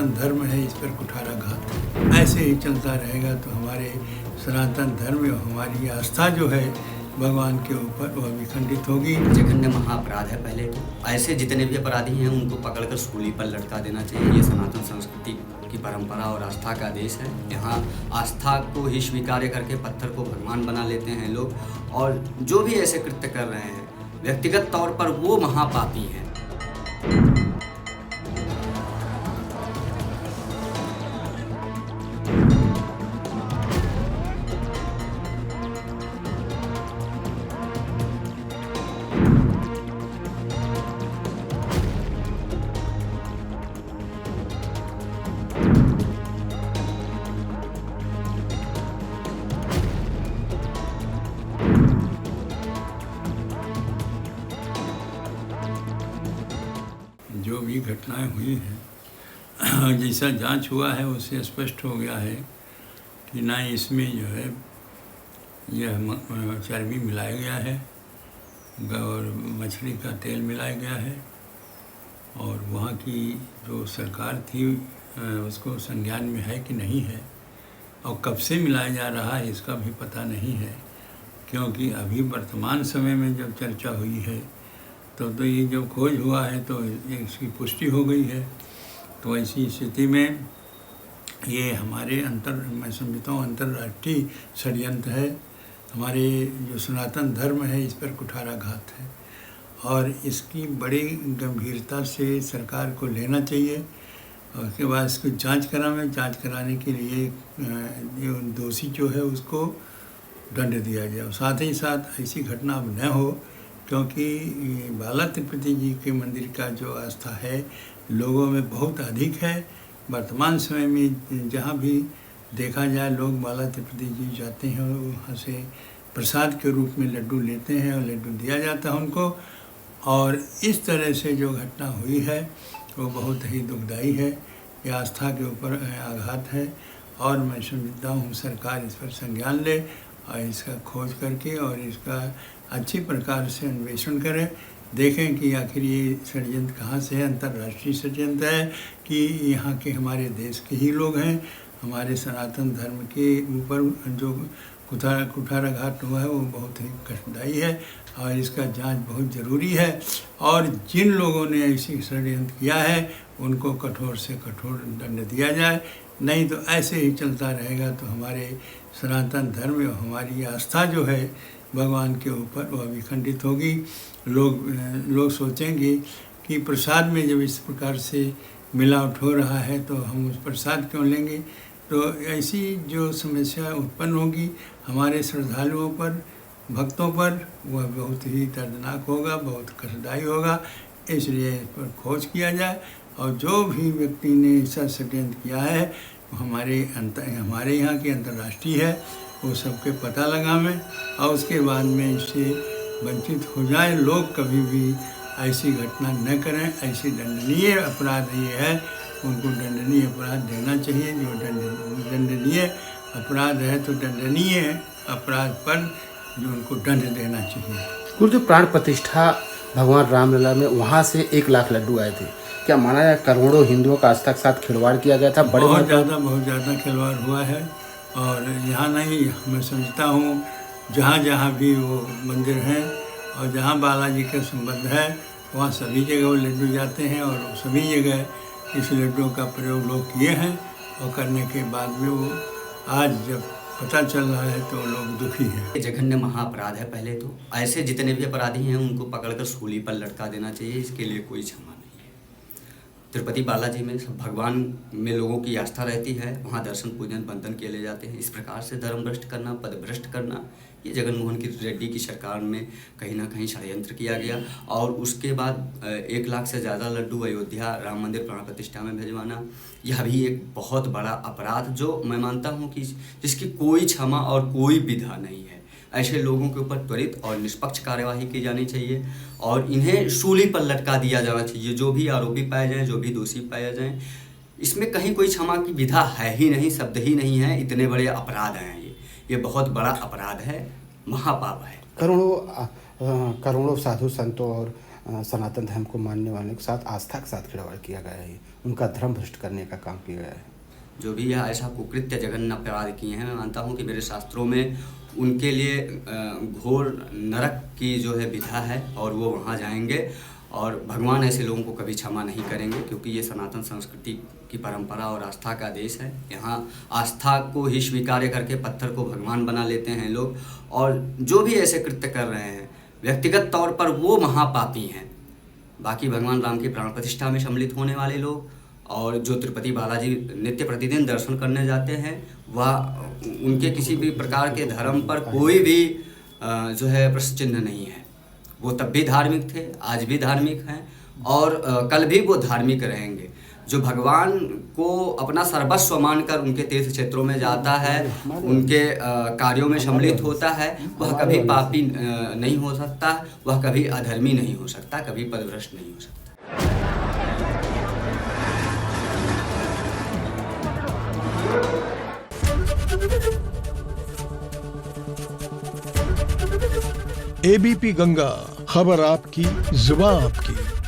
सनातन धर्म है, इस पर कुठाराघात है। ऐसे ही चलता रहेगा तो हमारे सनातन धर्म और हमारी आस्था जो है भगवान के ऊपर वह विखंडित होगी। जघन्य महाअपराध है। पहले तो ऐसे जितने भी अपराधी हैं उनको पकड़कर सूली पर लटका देना चाहिए। ये सनातन संस्कृति की परंपरा और आस्था का देश है। यहाँ आस्था को ही स्वीकार करके पत्थर को भगवान बना लेते हैं लोग, और जो भी ऐसे कृत्य कर रहे हैं व्यक्तिगत तौर पर वो महापापी हैं। जो भी घटनाएं हुई हैं, जैसा जांच हुआ है उससे स्पष्ट हो गया है कि ना इसमें जो है यह चर्बी मिलाया गया है और मछली का तेल मिलाया गया है, और वहाँ की जो सरकार थी उसको संज्ञान में है कि नहीं है, और कब से मिलाया जा रहा है इसका भी पता नहीं है। क्योंकि अभी वर्तमान समय में जब चर्चा हुई है तो ये जब खोज हुआ है तो इसकी पुष्टि हो गई है। तो ऐसी स्थिति में ये हमारे मैं समझता हूँ अंतर्राष्ट्रीय षड्यंत्र है। हमारे जो सनातन धर्म है इस पर कुठाराघात है, और इसकी बड़ी गंभीरता से सरकार को लेना चाहिए। और उसके बाद इसको जांच कराने के लिए जो दोषी जो है उसको दंड दिया जाए। साथ ही साथ ऐसी घटना अब न हो, क्योंकि बाला तिरुपति जी के मंदिर का जो आस्था है लोगों में बहुत अधिक है। वर्तमान समय में जहाँ भी देखा जाए लोग बाला तिरुपति जी जाते हैं और वहाँ से प्रसाद के रूप में लड्डू लेते हैं और लड्डू दिया जाता है उनको। और इस तरह से जो घटना हुई है वो बहुत ही दुखदाई है। ये आस्था के ऊपर आघात है, और मैं समझता हूँ सरकार इस पर संज्ञान ले और इसका खोज करके और इसका अच्छी प्रकार से अन्वेषण करें। देखें कि आखिर ये षड्यंत्र कहाँ से है। अंतर्राष्ट्रीय षड्यंत्र है कि यहाँ के हमारे देश के ही लोग हैं। हमारे सनातन धर्म के ऊपर जो कुठाराघात हुआ है वो बहुत ही कष्टदायी है, और इसका जांच बहुत ज़रूरी है। और जिन लोगों ने ऐसी षड्यंत्र किया है उनको कठोर से कठोर दंड दिया जाए, नहीं तो ऐसे ही चलता रहेगा तो हमारे सनातन धर्म और हमारी आस्था जो है भगवान के ऊपर वह विखंडित होगी। लोग सोचेंगे कि प्रसाद में जब इस प्रकार से मिलावट हो रहा है तो हम उस प्रसाद क्यों लेंगे। तो ऐसी जो समस्या उत्पन्न होगी हमारे श्रद्धालुओं पर, भक्तों पर, वह बहुत ही दर्दनाक होगा, बहुत कष्टदायी होगा। इसलिए इस पर खोज किया जाए, और जो भी व्यक्ति ने ऐसा षड्यंत्र किया है वो हमारे यहाँ की अंतर्राष्ट्रीय है, वो सबके पता लगावें और उसके बाद में इससे वंचित हो जाए। लोग कभी भी ऐसी घटना न करें। ऐसी दंडनीय अपराध ये है, उनको दंडनीय अपराध देना चाहिए। जो दंडनीय अपराध है तो दंडनीय अपराध पर जो उनको दंड देना चाहिए। गुरु जो प्राण प्रतिष्ठा भगवान रामलला में वहाँ से 1 लाख लड्डू आए थे, क्या माना जाए करोड़ों हिंदुओं का आस्था के साथ खिलवाड़ किया गया था? बहुत ज़्यादा खिलवाड़ हुआ है। और यहाँ नहीं, मैं समझता हूँ जहाँ जहाँ भी वो मंदिर हैं और जहाँ बालाजी का संबंध है वहाँ सभी जगह वो लड्डू जाते हैं, और सभी जगह इस लड्डू का प्रयोग लोग किए हैं। और करने के बाद में वो आज जब पता चल रहा है तो लोग दुखी हैं। जघन्य महाअपराध है। पहले तो ऐसे जितने भी अपराधी हैं उनको पकड़कर सूली पर लटका देना चाहिए। इसके लिए कोई क्षमा नहीं है। तिरुपति बालाजी में सब भगवान में लोगों की आस्था रहती है, वहाँ दर्शन पूजन बंधन किए ले जाते हैं। इस प्रकार से धर्म भ्रष्ट करना, पद भ्रष्ट करना, ये जगनमोहन रेड्डी की सरकार में कहीं ना कहीं षड्यंत्र किया गया। और उसके बाद 1 लाख से ज़्यादा लड्डू अयोध्या राम मंदिर प्राण प्रतिष्ठा में भिजवाना, यह भी एक बहुत बड़ा अपराध जो मैं मानता हूँ कि जिसकी कोई क्षमा और कोई विधा नहीं है। ऐसे लोगों के ऊपर त्वरित और निष्पक्ष कार्यवाही की जानी चाहिए और इन्हें सूली पर लटका दिया जाना चाहिए। जो भी आरोपी पाए जाएं, जो भी दोषी पाए जाएं, इसमें कहीं कोई क्षमा की विधा है ही नहीं, शब्द ही नहीं है। इतने बड़े अपराध हैं ये बहुत बड़ा अपराध है, महापाप है। करोड़ों साधु संतों और सनातन धर्म को मानने वालों के साथ आस्था के साथ खिलवाड़ किया गया है, उनका धर्म भ्रष्ट करने का काम किया गया है। जो भी यह ऐसा कुकृत्य जघन्य अपराध किए हैं, मैं मानता हूँ कि मेरे शास्त्रों में उनके लिए घोर नरक की जो है विधा है और वो वहाँ जाएंगे और भगवान ऐसे लोगों को कभी क्षमा नहीं करेंगे, क्योंकि ये सनातन संस्कृति की परंपरा और आस्था का देश है। यहाँ आस्था को ही स्वीकार करके पत्थर को भगवान बना लेते हैं लोग, और जो भी ऐसे कृत्य कर रहे हैं व्यक्तिगत तौर पर वो महापापी हैं। बाकी भगवान राम की प्राण प्रतिष्ठा में सम्मिलित होने वाले लोग और जो तिरुपति बालाजी नित्य प्रतिदिन दर्शन करने जाते हैं, वह उनके किसी भी प्रकार के धर्म पर कोई भी जो है प्रश्न चिन्ह नहीं है। वो तब भी धार्मिक थे, आज भी धार्मिक हैं और कल भी वो धार्मिक रहेंगे। जो भगवान को अपना सर्वस्व मानकर उनके तीर्थ क्षेत्रों में जाता है, उनके कार्यों में सम्मिलित होता है, वह कभी पापी नहीं हो सकता, वह कभी अधर्मी नहीं हो सकता, कभी पदभ्रष्ट नहीं हो सकता। एबीपी गंगा, खबर आपकी, जुबान आपकी।